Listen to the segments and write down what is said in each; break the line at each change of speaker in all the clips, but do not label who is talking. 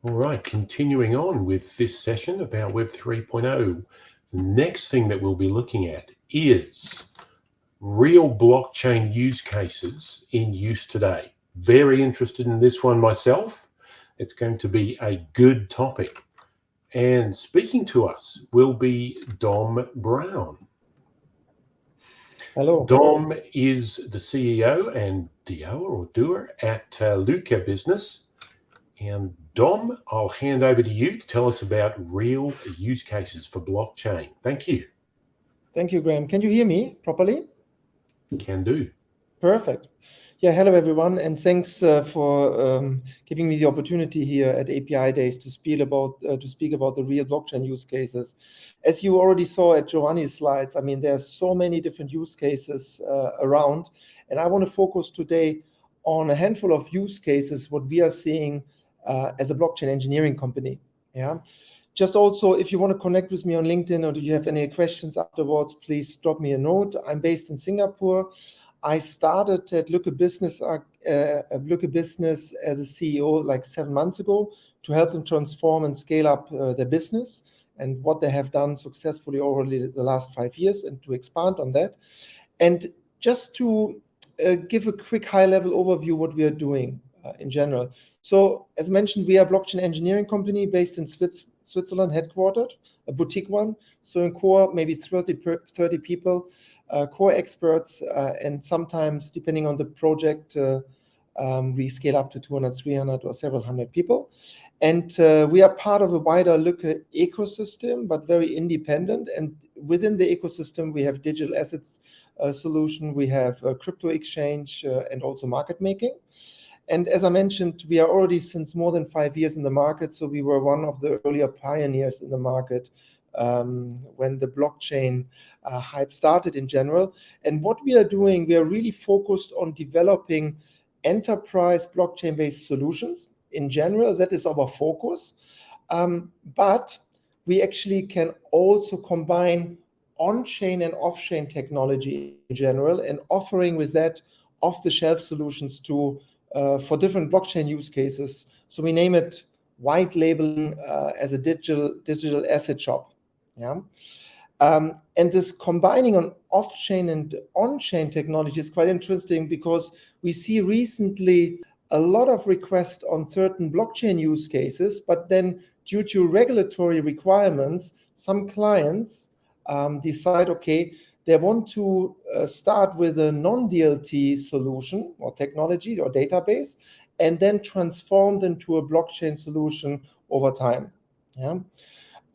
All right, continuing on with this session about Web 3.0, the next thing that we'll be looking at is real blockchain use cases in use today. Very interested in this one myself. It's going to be a good topic. And speaking to us will be Dom Braun.
Hello.
Dom is the CEO and DOer at Lykke business. And Dom, I'll hand over to you to tell us about real use cases for blockchain. Thank you.
Thank you, Graham. Can you hear me properly?
Can do.
Perfect. Yeah, hello everyone, and thanks for giving me the opportunity here at Apidays to speak about the real blockchain use cases. As you already saw at Giovanni's slides, I mean, there are so many different use cases around, and I want to focus today on a handful of use cases what we are seeing as a blockchain engineering company. Yeah. Just also, if you want to connect with me on LinkedIn or do you have any questions afterwards, please drop me a note. I'm based in Singapore. I started at Lykke Business as a CEO like 7 months ago to help them transform and scale up their business and what they have done successfully over the last 5 years and to expand on that. And just to give a quick high-level overview what we are doing in general. So as mentioned, we are a blockchain engineering company based in Switzerland, headquartered, a boutique one. So in core, maybe 30 people, core experts, and sometimes, depending on the project, we scale up to 200, 300, or several hundred people. And we are part of a wider Lykke ecosystem, but very independent. And within the ecosystem, we have digital assets solution, we have a crypto exchange, and also market making. And as I mentioned, we are already since more than 5 years in the market. So we were one of the earlier pioneers in the market when the blockchain hype started in general. And what we are doing, we are really focused on developing enterprise blockchain-based solutions. In general, that is our focus. But we actually can also combine on-chain and off-chain technology in general and offering with that off-the-shelf solutions for different blockchain use cases. So we name it white labeling as a digital asset shop. Yeah. And this combining on off-chain and on-chain technology is quite interesting because we see recently a lot of requests on certain blockchain use cases, but then due to regulatory requirements, some clients decide, okay, they want to start with a non-DLT solution or technology or database, and then transform them to a blockchain solution over time. Yeah.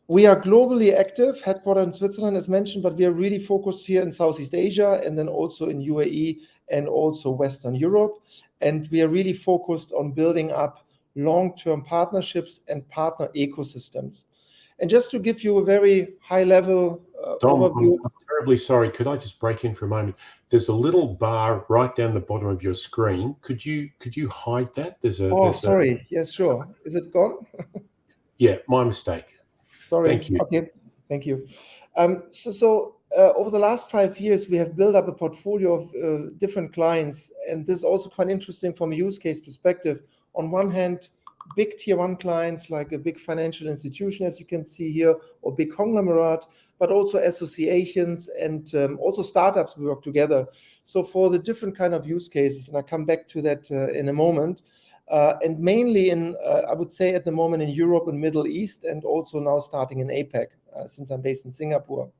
We are globally active, headquartered in Switzerland, as mentioned, but we are really focused here in Southeast Asia and then also in UAE and also Western Europe. And we are really focused on building up long-term partnerships and partner ecosystems. And just to give you a very high-level overview.
I'm terribly sorry. Could I just break in for a moment? There's a little bar right down the bottom of your screen. Could you hide that?
Sorry. Yes, sure. Is it gone?
Yeah, my mistake.
Sorry.
Thank you.
Okay. Thank you. So over the last 5 years, we have built up a portfolio of different clients, and this is also quite interesting from a use case perspective. On one hand, big tier one clients like a big financial institution, as you can see here, or big conglomerate, but also associations and also startups we work together. So for the different kind of use cases, and I come back to that in a moment, and mainly I would say at the moment in Europe and Middle East, and also now starting in APAC, since I'm based in Singapore.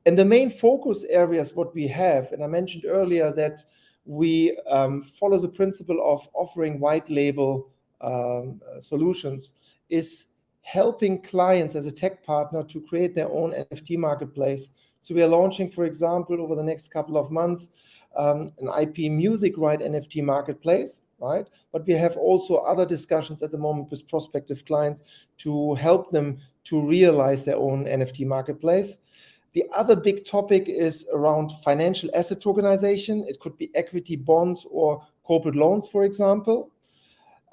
And the main focus areas, what we have, and I mentioned earlier that we follow the principle of offering white label solutions, is helping clients as a tech partner to create their own NFT marketplace. So we are launching, for example, over the next couple of months, an IP music right NFT marketplace, right? But we have also other discussions at the moment with prospective clients to help them to realize their own NFT marketplace. The other big topic is around financial asset tokenization. It could be equity bonds or corporate loans, for example.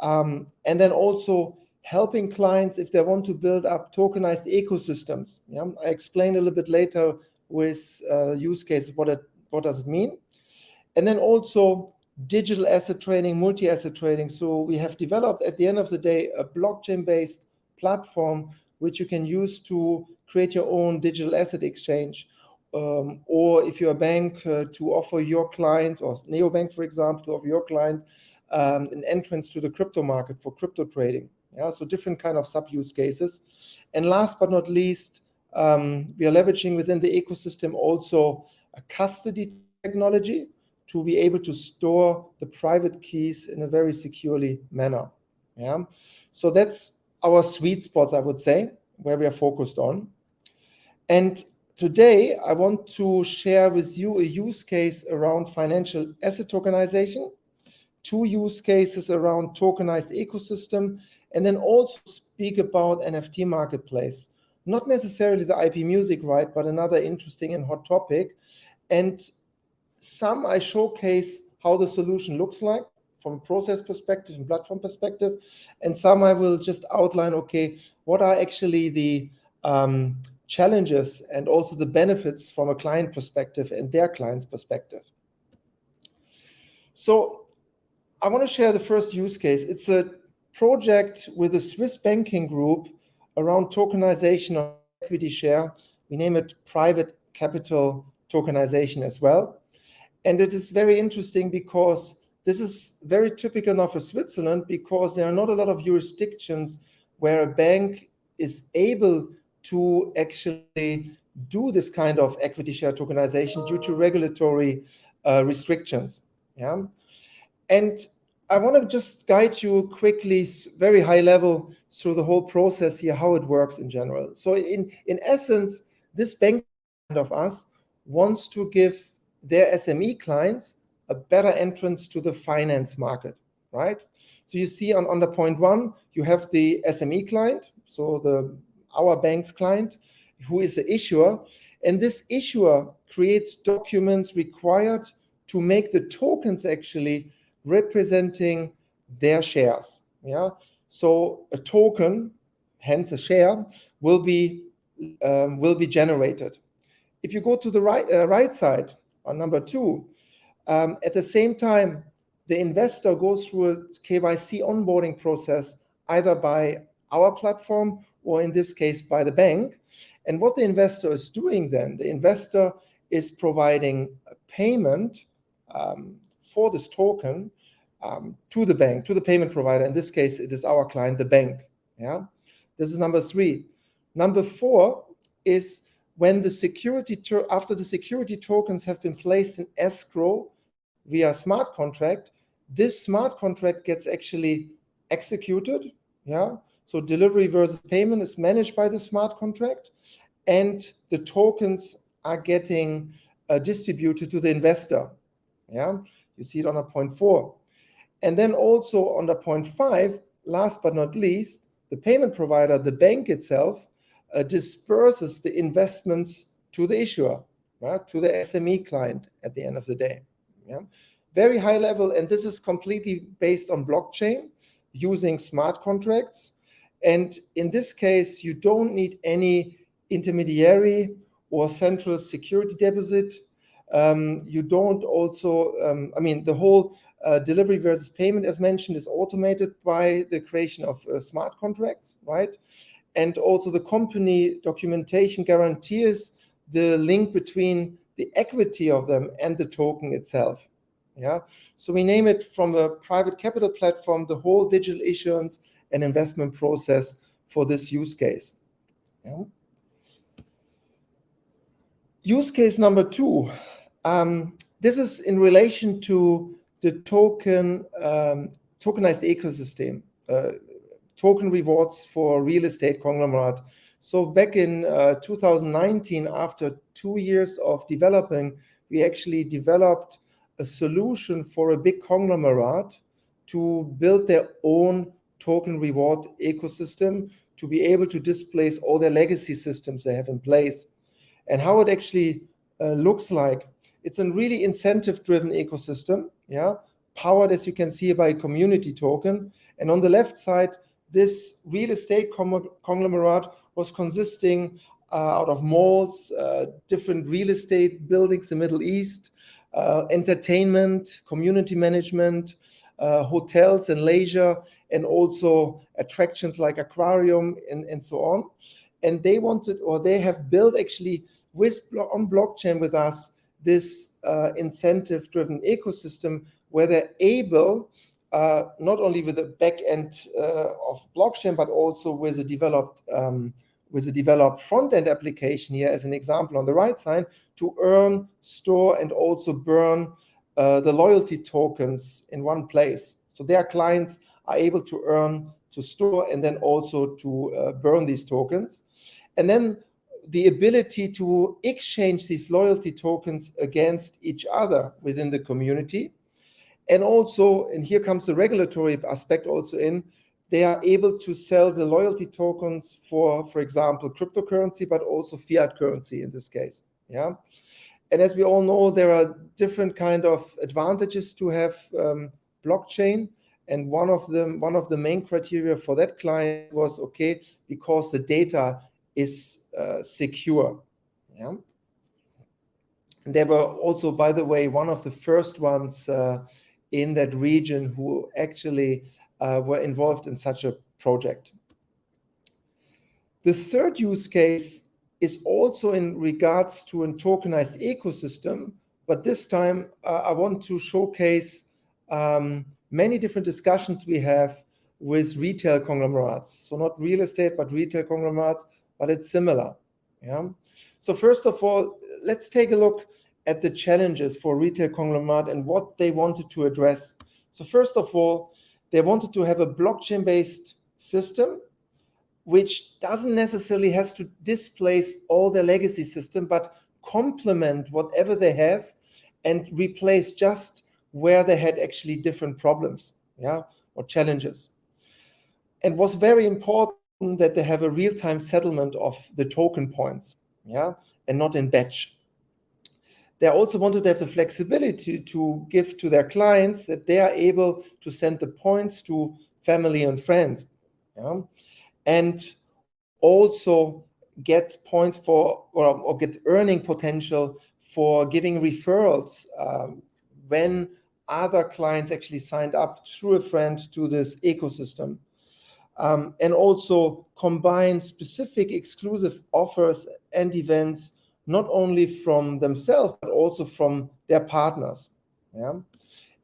And then also helping clients if they want to build up tokenized ecosystems. Yeah? I explain a little bit later with use cases what does it mean. And then also digital asset trading, multi-asset trading. So we have developed, at the end of the day, a blockchain-based platform which you can use to create your own digital asset exchange. Or if you're a bank, to offer your clients, or neobank, for example, to offer your client an entrance to the crypto market for crypto trading. Yeah, so different kind of sub-use cases. And last but not least, we are leveraging within the ecosystem also a custody technology to be able to store the private keys in a very securely manner. Yeah, so that's our sweet spots, I would say, where we are focused on. And today, I want to share with you a use case around financial asset tokenization, 2 use cases around tokenized ecosystem, and then also speak about NFT Marketplace. Not necessarily the IP music right, but another interesting and hot topic. And some I showcase how the solution looks like from a process perspective and platform perspective. And some I will just outline, okay, what are actually the challenges and also the benefits from a client perspective and their client's perspective. So I want to share the first use case. It's a project with a Swiss banking group around tokenization of equity share. We name it private capital tokenization as well. And it is very interesting because this is very typical of Switzerland, because there are not a lot of jurisdictions where a bank is able to actually do this kind of equity share tokenization due to regulatory restrictions. Yeah. And I want to just guide you quickly, very high level, through the whole process here, how it works in general. So in essence, this bank of us wants to give their SME clients a better entrance to the finance market, right? So you see on the point 1, you have the SME client, so our bank's client, who is the issuer, and this issuer creates documents required to make the tokens actually representing their shares. Yeah, so a token, hence a share, will be generated. If you go to the right side on number 2, at the same time, the investor goes through a KYC onboarding process, either by our platform or in this case by the bank. And what the investor is doing then, the investor is providing a payment for this token to the bank, to the payment provider. In this case, it is our client, the bank. Yeah, this is number 3. Number 4 is when the security after the security tokens have been placed in escrow via smart contract, this smart contract gets actually executed. Yeah, so delivery versus payment is managed by the smart contract, and the tokens are getting distributed to the investor. Yeah, you see it on a point 4. And then also on the point 5, last but not least, the payment provider, the bank itself, disperses the investments to the issuer, right, to the SME client at the end of the day. Yeah, very high level, and this is completely based on blockchain using smart contracts. And in this case, you don't need any intermediary or central security deposit. You don't also, the whole delivery versus payment, as mentioned, is automated by the creation of smart contracts, right? And also the company documentation guarantees the link between the equity of them and the token itself. Yeah, so we name it, from a private capital platform, the whole digital issuance and investment process for this use case. Yeah. Use case number 2. This is in relation to the tokenized ecosystem, token rewards for real estate conglomerate. So back in 2019, after 2 years of developing, we actually developed a solution for a big conglomerate to build their own token reward ecosystem to be able to displace all their legacy systems they have in place. And how it actually looks like, it's a really incentive-driven ecosystem, yeah, powered, as you can see, by a community token. And on the left side, this real estate conglomerate was consisting out of malls, different real estate buildings in the Middle East, entertainment, community management, hotels and leisure, and also attractions like aquarium and so on. And they wanted, or they have built actually on blockchain with us, this incentive-driven ecosystem where they're able, not only with the back end of blockchain, but also with a developed front-end application here, as an example on the right side, to earn, store, and also burn the loyalty tokens in one place. So their clients are able to earn, to store, and then also to burn these tokens. And then the ability to exchange these loyalty tokens against each other within the community. And also, and here comes the regulatory aspect also in, they are able to sell the loyalty tokens for example, cryptocurrency, but also fiat currency in this case. Yeah. And as we all know, there are different kind of advantages to have blockchain. And one of the main criteria for that client was, okay, because the data is secure. Yeah. And they were also, by the way, one of the first ones in that region who actually were involved in such a project. The third use case is also in regards to a tokenized ecosystem, but this time I want to showcase many different discussions we have with retail conglomerates. So not real estate, but retail conglomerates, but it's similar. Yeah. So first of all, let's take a look at the challenges for retail conglomerate and what they wanted to address. So first of all, they wanted to have a blockchain-based system, which doesn't necessarily has to displace all their legacy system, but complement whatever they have and replace just where they had actually different problems, yeah, or challenges. And was very important that they have a real-time settlement of the token points, yeah, and not in batch. They also wanted to have the flexibility to give to their clients that they are able to send the points to family and friends, yeah, and also get points for or get earning potential for giving referrals when other clients actually signed up through a friend to this ecosystem. And also combine specific exclusive offers and events, not only from themselves, but also from their partners. Yeah?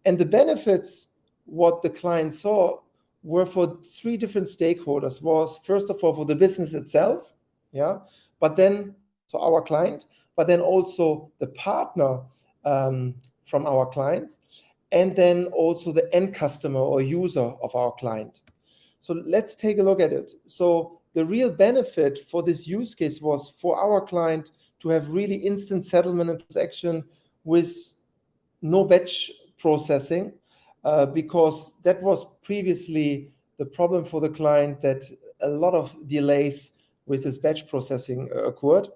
And the benefits, what the client saw, were for three different stakeholders. Was first of all for the business itself, yeah, but then, so our client, but then also the partner from our clients, and then also the end customer or user of our client. So let's take a look at it. So the real benefit for this use case was for our client to have really instant settlement and transaction with no batch processing, because that was previously the problem for the client, that a lot of delays with this batch processing occurred.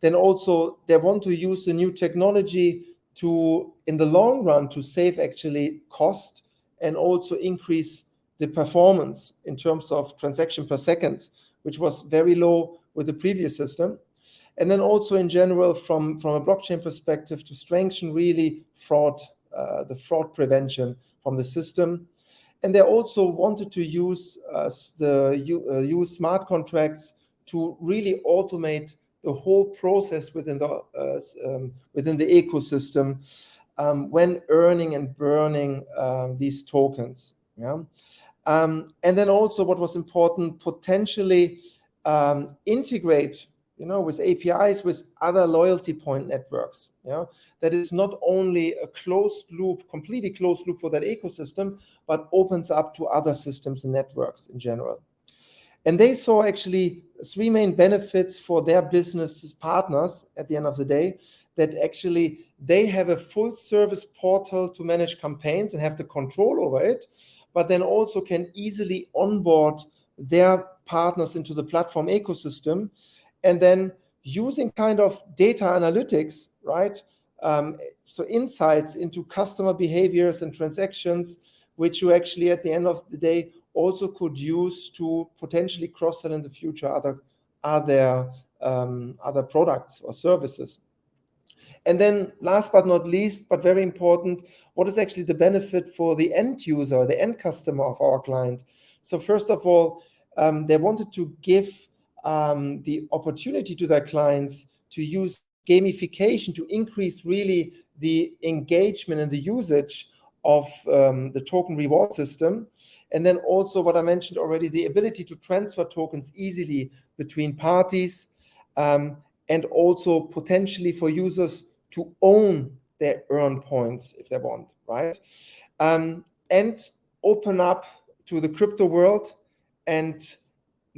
Then also they want to use the new technology to, in the long run, to save actually cost and also increase the performance in terms of transaction per second, which was very low with the previous system. And then also in general, from a blockchain perspective, to strengthen really fraud, the fraud prevention from the system. And they also wanted to use use smart contracts to really automate the whole process within the ecosystem when earning and burning these tokens. Yeah. And then also what was important, potentially integrate, with APIs, with other loyalty point networks. Yeah, that is not only a closed loop, completely closed loop for that ecosystem, but opens up to other systems and networks in general. And they saw actually three main benefits for their business partners at the end of the day, that actually they have a full service portal to manage campaigns and have the control over it, but then also can easily onboard their partners into the platform ecosystem. And then using kind of data analytics, right? So insights into customer behaviors and transactions, which you actually at the end of the day also could use to potentially cross-sell in the future other products or services. And then last but not least, but very important, what is actually the benefit for the end user, the end customer of our client? So first of all, they wanted to give the opportunity to their clients to use gamification to increase really the engagement and the usage of the token reward system. And then also what I mentioned already, the ability to transfer tokens easily between parties, and also potentially for users to own their earned points if they want, right? And open up to the crypto world and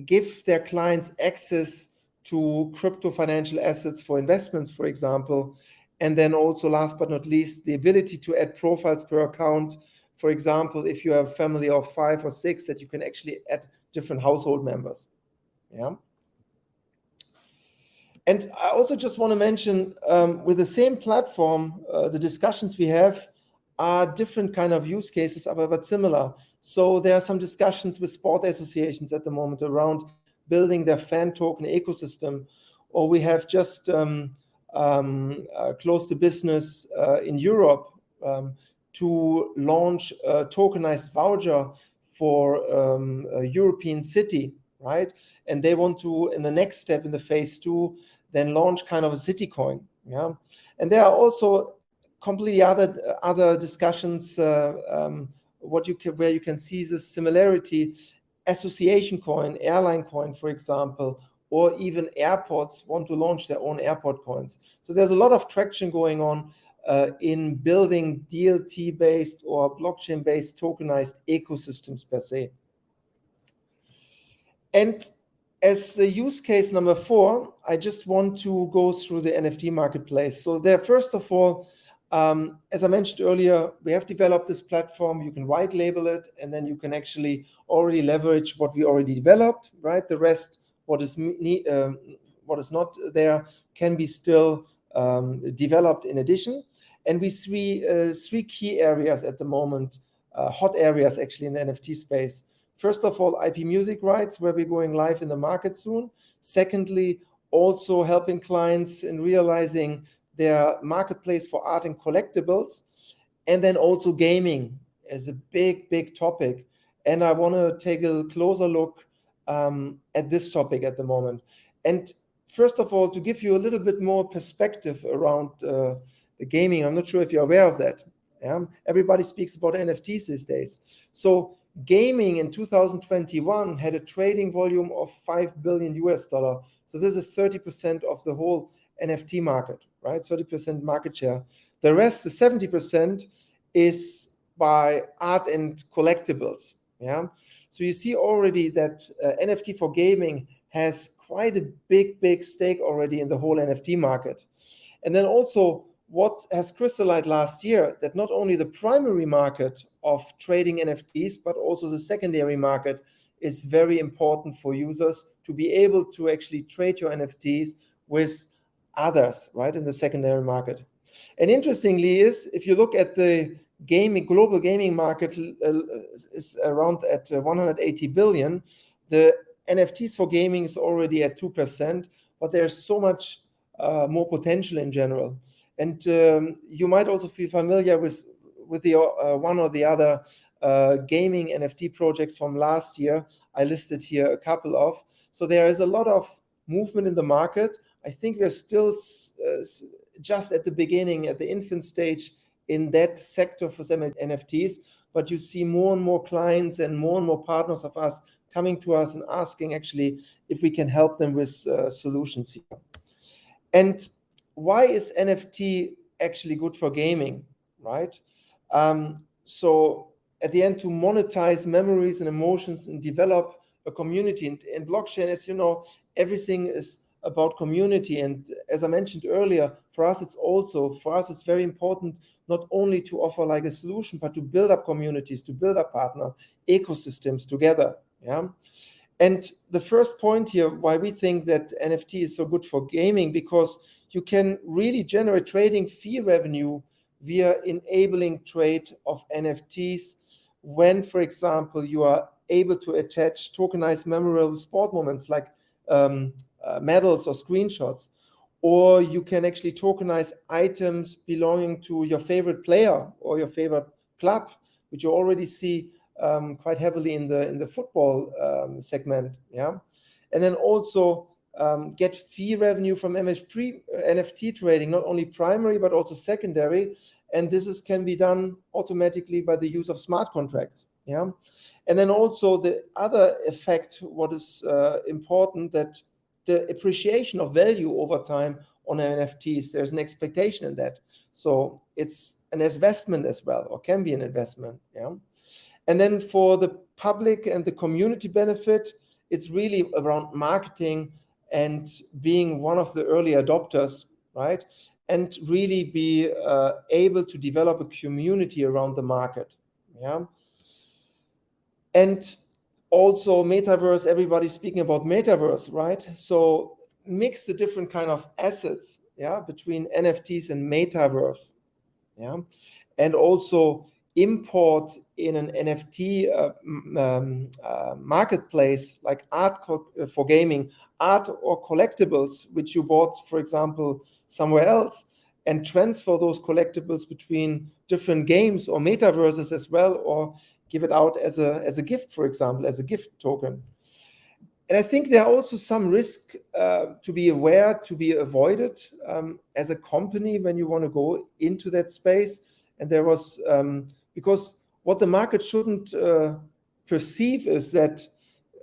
give their clients access to crypto financial assets for investments, for example. And then also, last but not least, the ability to add profiles per account. For example, if you have a family of 5 or 6, that you can actually add different household members. Yeah. And I also just want to mention, with the same platform, the discussions we have are different kind of use cases, but similar. So there are some discussions with sport associations at the moment around building their fan token ecosystem, or we have just closed the business in Europe to launch a tokenized voucher for a European city, right? And they want to, in the next step, in the phase 2, then launch kind of a city coin. Yeah, and there are also completely other discussions. Where you can see this similarity: association coin, airline coin, for example, or even airports want to launch their own airport coins. So there's a lot of traction going on in building DLT-based or blockchain-based tokenized ecosystems per se. And as the use case number 4, I just want to go through the NFT marketplace. So there, first of all, as I mentioned earlier, we have developed this platform. You can white label it, and then you can actually already leverage what we already developed, right? The rest, what is not there, can be still developed in addition. And we see three key areas at the moment, hot areas actually in the NFT space. First of all, IP music rights, where we're going live in the market soon. Secondly, also helping clients in realizing their marketplace for art and collectibles. And then also gaming is a big topic. And I want to take a closer look at this topic at the moment. And first of all, to give you a little bit more perspective around the gaming, I'm not sure if you're aware of that. Yeah? Everybody speaks about NFTs these days. So gaming in 2021 had a trading volume of $5 billion US. So this is 30% of the whole NFT market, right? 30% market share. The rest, the 70%, is by art and collectibles. Yeah. So you see already that NFT for gaming has quite a big stake already in the whole NFT market. And then also, what has crystallized last year, that not only the primary market of trading NFTs, but also the secondary market is very important for users to be able to actually trade your NFTs with others, right, in the secondary market. And interestingly is, if you look at the global gaming market is around at 180 billion, the NFTs for gaming is already at 2%, but there's so much more potential in general. And you might also feel familiar with the one or the other gaming NFT projects from last year. I listed here a couple of. So there is a lot of movement in the market. I think we're still just at the beginning, at the infant stage in that sector for some NFTs, but you see more and more clients and more partners of us coming to us and asking actually if we can help them with solutions here. And why is NFT actually good for gaming, right? So at the end, to monetize memories and emotions and develop a community. And blockchain, as you know, everything is about community. And as I mentioned earlier, for us it's very important not only to offer like a solution, but to build up communities, to build up partner ecosystems together. Yeah. And the first point here, why we think that NFT is so good for gaming, because you can really generate trading fee revenue via enabling trade of NFTs when, for example, you are able to attach tokenized memorable sport moments like medals or screenshots, or you can actually tokenize items belonging to your favorite player or your favorite club, which you already see quite heavily in the football segment. Yeah, and then also get fee revenue from NFT trading, not only primary but also secondary, and this can be done automatically by the use of smart contracts. Yeah, and then also the other effect, what is important, that the appreciation of value over time on NFTs, there's an expectation in that. So it's an investment as well, or can be an investment. Yeah. And then for the public and the community benefit, it's really around marketing and being one of the early adopters, right? And really be able to develop a community around the market. Yeah. And also metaverse, everybody's speaking about metaverse, right? So mix the different kind of assets, yeah, between NFTs and metaverse, yeah, and also import in an NFT marketplace like art for gaming, art or collectibles which you bought, for example, somewhere else, and transfer those collectibles between different games or metaverses as well, or give it out as a gift, for example, as a gift token. And I think there are also some risk to be aware, to be avoided as a company when you want to go into that space. And there was, because what the market shouldn't perceive is that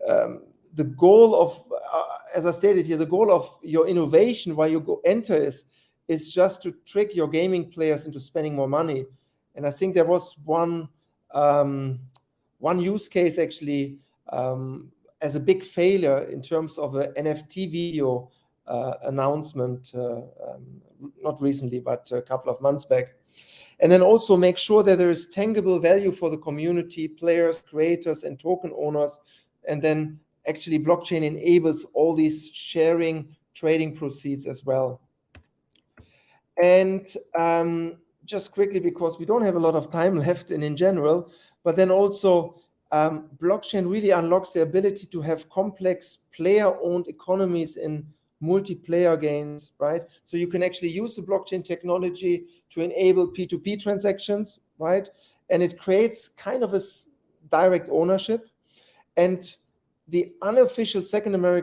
the goal of, as I stated here, the goal of your innovation, why you go enter is just to trick your gaming players into spending more money. And I think there was one use case actually as a big failure in terms of an NFT video announcement, not recently, but a couple of months back. And then also make sure that there is tangible value for the community, players, creators, and token owners. And then actually blockchain enables all these sharing, trading proceeds as well. And just quickly, because we don't have a lot of time left in general, but then also blockchain really unlocks the ability to have complex player-owned economies in multiplayer games, right? So you can actually use the blockchain technology to enable P2P transactions, right? And it creates kind of a direct ownership. And the unofficial secondary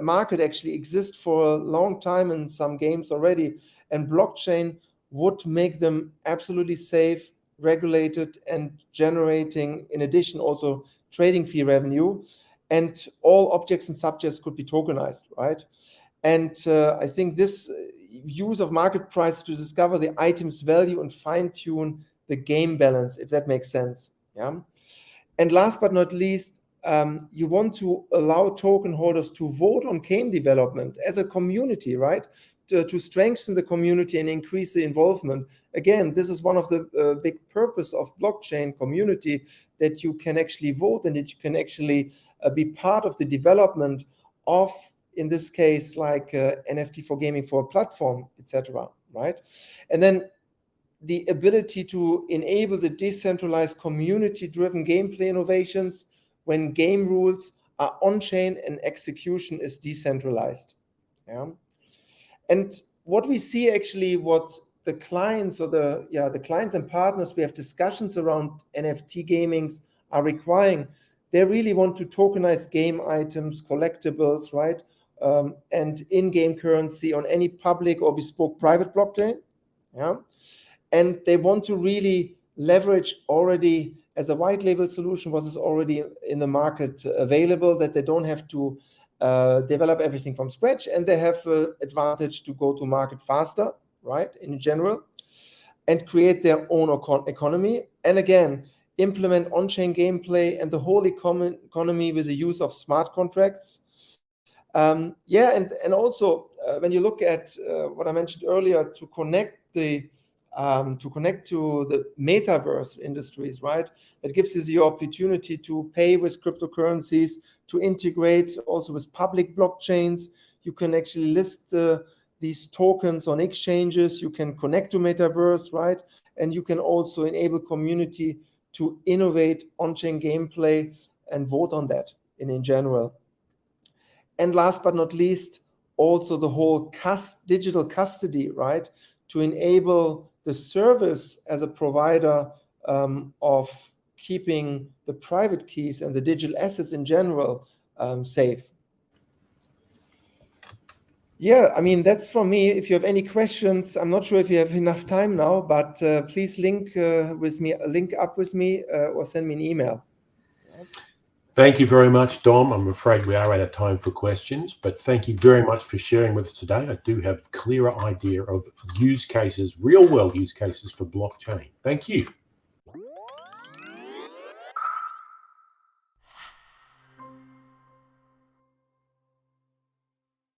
market actually exists for a long time in some games already. And blockchain would make them absolutely safe, regulated, and generating, in addition, also trading fee revenue. And all objects and subjects could be tokenized, right? And I think this use of market price to discover the item's value and fine-tune the game balance, if that makes sense. Yeah. And last but not least, you want to allow token holders to vote on game development as a community, right? To strengthen the community and increase the involvement. Again, this is one of the big purpose of blockchain community, that you can actually vote and that you can actually be part of the development of, in this case, like NFT for gaming for a platform, etc. Right? And then the ability to enable the decentralized community-driven gameplay innovations when game rules are on-chain and execution is decentralized. Yeah. And what we see actually, what the clients or the clients and partners we have discussions around NFT gamings are requiring, they really want to tokenize game items, collectibles, right? And in-game currency on any public or bespoke private blockchain. Yeah. And they want to really leverage already as a white label solution what is already in the market available, that they don't have to develop everything from scratch, and they have advantage to go to market faster, right, in general, and create their own economy. And again, implement on-chain gameplay and the whole economy with the use of smart contracts. And also when you look at what I mentioned earlier, to connect to the metaverse industries, right? It gives you the opportunity to pay with cryptocurrencies, to integrate also with public blockchains. You can actually list these tokens on exchanges. You can connect to metaverse, right? And you can also enable community to innovate on-chain gameplay and vote on that in general. And last but not least, also the whole digital custody, right, to enable the service as a provider of keeping the private keys and the digital assets in general safe. Yeah, I mean, that's from me. If you have any questions, I'm not sure if you have enough time now, but please link up with me or send me an email.
Thank you very much, Dom. I'm afraid we are out of time for questions, but thank you very much for sharing with us today. I do have a clearer idea of use cases, real world use cases for blockchain. Thank you.